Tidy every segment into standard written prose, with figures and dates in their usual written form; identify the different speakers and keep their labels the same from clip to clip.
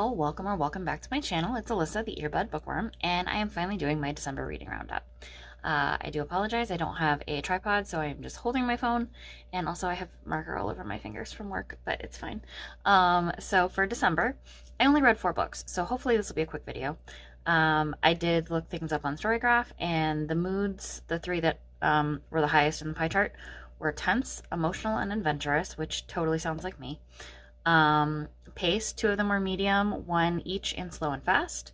Speaker 1: Well, welcome or welcome back to my channel. It's Alyssa, the Earbud Bookworm, and I am finally doing my December reading roundup. I do apologize, I don't have a tripod, so I'm just holding my phone, and also I have marker all over my fingers from work, but it's fine. So for December, I only read 4 books, so hopefully this will be a quick video. I did look things up on Storygraph, and the moods, the 3 that were the highest in the pie chart, were tense, emotional, and adventurous, which totally sounds like me. Pace, 2 of them were medium, 1 each in slow and fast.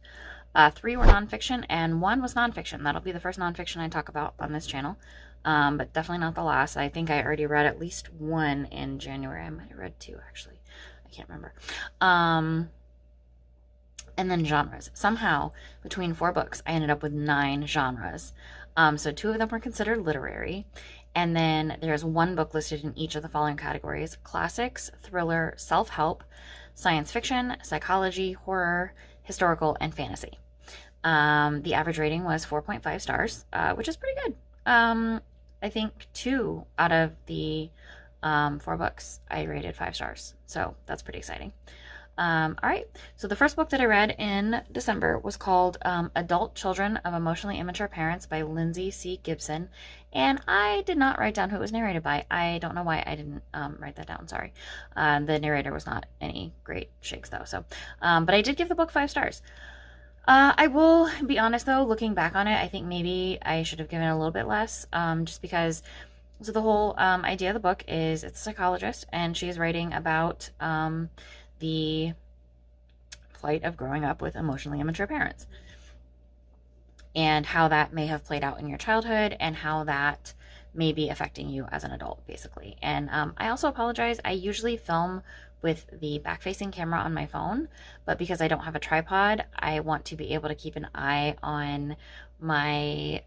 Speaker 1: 3 were nonfiction, and 1 was nonfiction. That'll be the first nonfiction I talk about on this channel, but definitely not the last. I think I already read at least 1 in January. I might have read 2, actually. I can't remember. And then genres. Somehow, between 4 books, I ended up with 9 genres. So 2 of them were considered literary. And then there's 1 book listed in each of the following categories: classics, thriller, self-help, science fiction, psychology, horror, historical, and fantasy. The average rating was 4.5 stars, which is pretty good. I think 2 out of the 4 books I rated 5 stars, so that's pretty exciting. All right, so the first book that I read in December was called Adult Children of Emotionally Immature Parents by Lindsay C. Gibson, and I did not write down who it was narrated by. I don't know why I didn't write that down, sorry. The narrator was not any great shakes though, so, but I did give the book 5 stars. I will be honest though, looking back on it, I think maybe I should have given it a little bit less, just because, so the whole idea of the book is it's a psychologist, and she's writing about the plight of growing up with emotionally immature parents and how that may have played out in your childhood and how that may be affecting you as an adult, basically. And I also apologize. I usually film with the back-facing camera on my phone, but because I don't have a tripod, I want to be able to keep an eye on my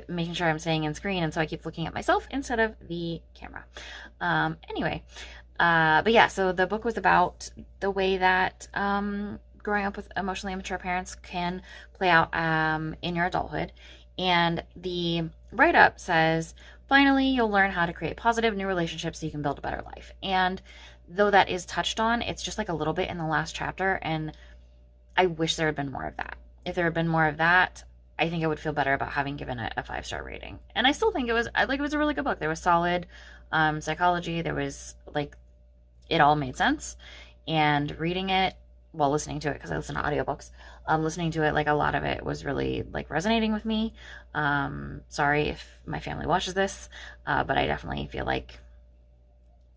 Speaker 1: making sure I'm staying in screen, and so I keep looking at myself instead of the camera. Anyway, but yeah, so the book was about the way that growing up with emotionally immature parents can play out in your adulthood. And the write-up says, finally, you'll learn how to create positive new relationships so you can build a better life. And though that is touched on, it's just like a little bit in the last chapter, and I wish there had been more of that. If there had been more of that, I think I would feel better about having given it a 5-star rating. And I still think it was a really good book. There was solid psychology. There was, like, it all made sense. And reading it, well, listening to it, because I listen to audiobooks, listening to it, like, a lot of it was really, like, resonating with me. Sorry if my family watches this, but I definitely feel like,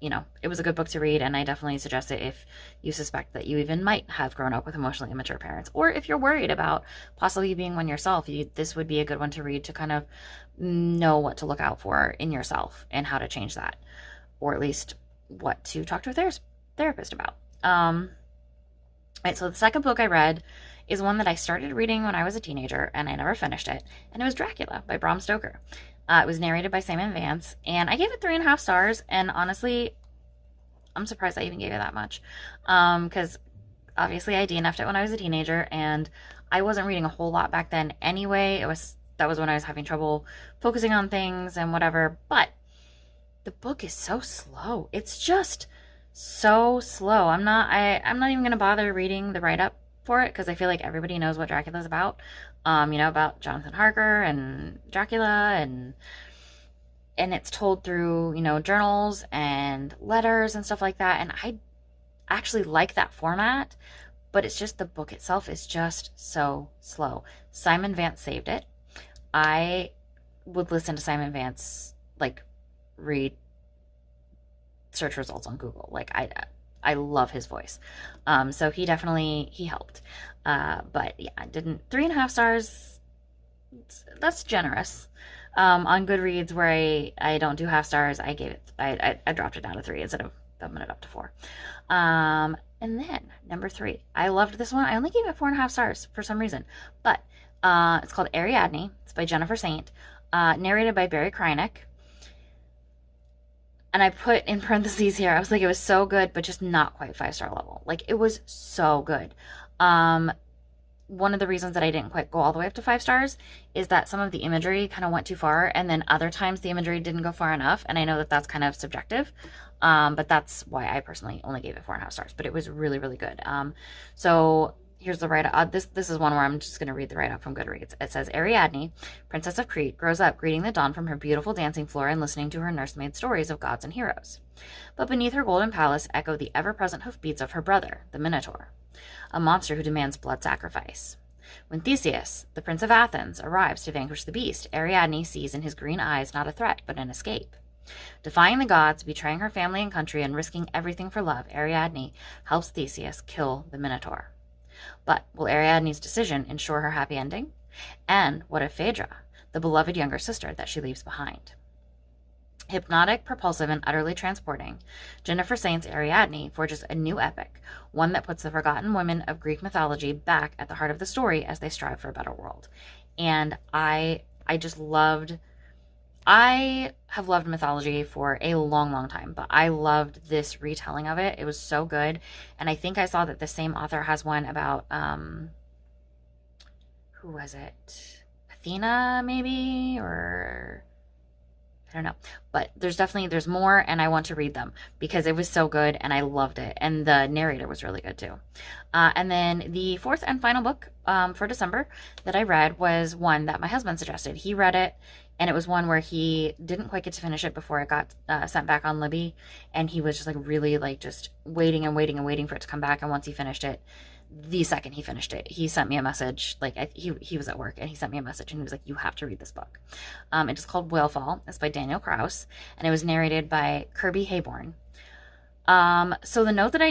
Speaker 1: you know, it was a good book to read, and I definitely suggest it if you suspect that you even might have grown up with emotionally immature parents, or if you're worried about possibly being one yourself. This would be a good one to read to kind of know what to look out for in yourself and how to change that, or at least what to talk to a therapist about. Right, so the second book I read is one that I started reading when I was a teenager, and I never finished it, and it was Dracula by Bram Stoker. It was narrated by Simon Vance, and I gave it 3.5 stars, and honestly, I'm surprised I even gave it that much, because obviously I DNF'd it when I was a teenager, and I wasn't reading a whole lot back then anyway. That was when I was having trouble focusing on things and whatever, but the book is so slow. It's just so slow. I'm not even gonna bother reading the write-up for it, because I feel like everybody knows what Dracula's about. You know, about Jonathan Harker and Dracula, and it's told through, you know, journals and letters and stuff like that, and I actually like that format, but it's just the book itself is just so slow. Simon Vance saved it. I would listen to Simon Vance, like, read search results on Google. Like, I love his voice. So he helped. But yeah, I didn't, 3.5 stars, that's generous. On Goodreads, where I don't do half stars, I gave it, I dropped it down to 3 instead of bumping it up to 4. And then number 3, I loved this one. I only gave it 4.5 stars for some reason, but it's called Ariadne. It's by Jennifer Saint, narrated by Barry Krynick. And I put in parentheses here, I was like, it was so good, but just not quite 5-star level. Like, it was so good. one of the reasons that I didn't quite go all the way up to 5 stars is that some of the imagery kind of went too far, and then other times the imagery didn't go far enough. And I know that that's kind of subjective, but that's why I personally only gave it 4.5 stars. But it was really, really good. So here's the write-up. This is one where I'm just going to read the write-up from Goodreads. It says, Ariadne, Princess of Crete, grows up greeting the dawn from her beautiful dancing floor and listening to her nursemaid stories of gods and heroes. But beneath her golden palace echo the ever-present hoofbeats of her brother, the Minotaur, a monster who demands blood sacrifice. When Theseus, the Prince of Athens, arrives to vanquish the beast, Ariadne sees in his green eyes not a threat, but an escape. Defying the gods, betraying her family and country, and risking everything for love, Ariadne helps Theseus kill the Minotaur. But will Ariadne's decision ensure her happy ending? And what of Phaedra, the beloved younger sister that she leaves behind? Hypnotic, propulsive, and utterly transporting, Jennifer Saint's Ariadne forges a new epic, one that puts the forgotten women of Greek mythology back at the heart of the story as they strive for a better world. And I have loved mythology for a long, long time, but I loved this retelling of it. It was so good. And I think I saw that the same author has one about, who was it? Athena, maybe? Or I don't know, but there's more, and I want to read them because it was so good and I loved it, and the narrator was really good too. And then the fourth and final book for December that I read was one that my husband suggested. He read it, and it was one where he didn't quite get to finish it before it got sent back on Libby, and he was just like really like just waiting and waiting and waiting for it to come back. And once he finished it, the second he finished it, he sent me a message. Like he was at work and he sent me a message and he was like, "You have to read this book." It is called Whalefall. It's by Daniel Kraus, and it was narrated by Kirby Hayborn. So the note that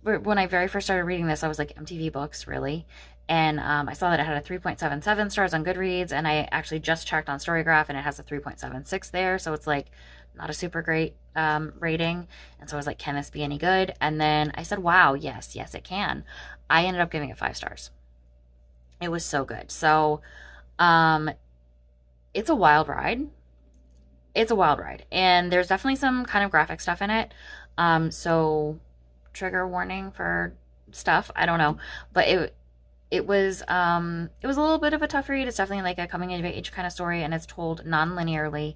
Speaker 1: when I very first started reading this, I was like, MTV Books, really? And I saw that it had a 3.77 stars on Goodreads, and I actually just checked on Storygraph, and it has a 3.76 there, so it's like not a super great rating. And so I was like, can this be any good? And then I said, wow, yes, it can. I ended up giving it 5 stars. It was so good. So it's a wild ride. And there's definitely some kind of graphic stuff in it. So trigger warning for stuff. I don't know. But it was a little bit of a tough read. It's definitely like a coming of age kind of story, and it's told non-linearly,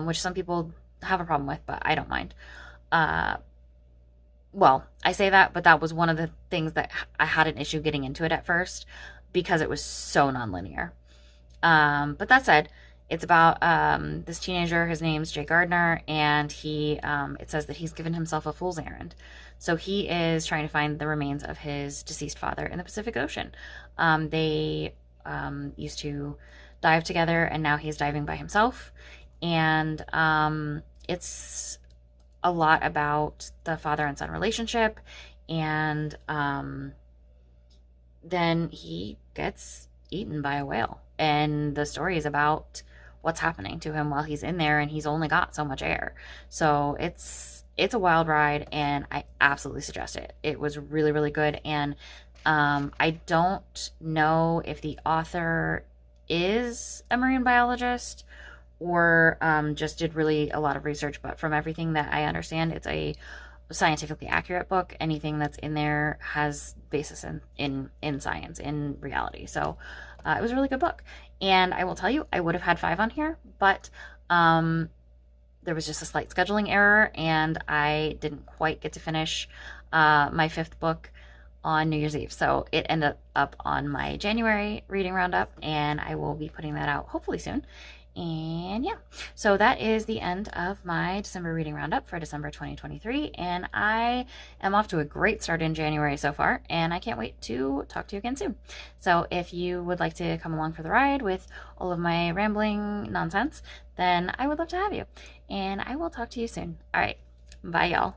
Speaker 1: which some people have a problem with, but I don't mind. Well, I say that, but that was one of the things that I had an issue getting into it at first because it was so non-linear. But that said, it's about this teenager. His name's Jay Gardner, and it says that he's given himself a fool's errand. So he is trying to find the remains of his deceased father in the Pacific Ocean. They used to dive together, and now he's diving by himself. And it's a lot about the father and son relationship. And then he gets eaten by a whale. And the story is about what's happening to him while he's in there, and he's only got so much air. So it's a wild ride, and I absolutely suggest it. It was really, really good. And I don't know if the author is a marine biologist or just did really a lot of research, but from everything that I understand, it's a scientifically accurate book. Anything that's in there has basis in science, in reality. So it was a really good book. And I will tell you, I would have had 5 on here, but there was just a slight scheduling error, and I didn't quite get to finish my 5th book on New Year's Eve. So it ended up on my January reading roundup, and I will be putting that out hopefully soon. And yeah, so that is the end of my December reading roundup for December 2023. And I am off to a great start in January so far, and I can't wait to talk to you again soon. So if you would like to come along for the ride with all of my rambling nonsense, then I would love to have you. And I will talk to you soon. All right. Bye, y'all.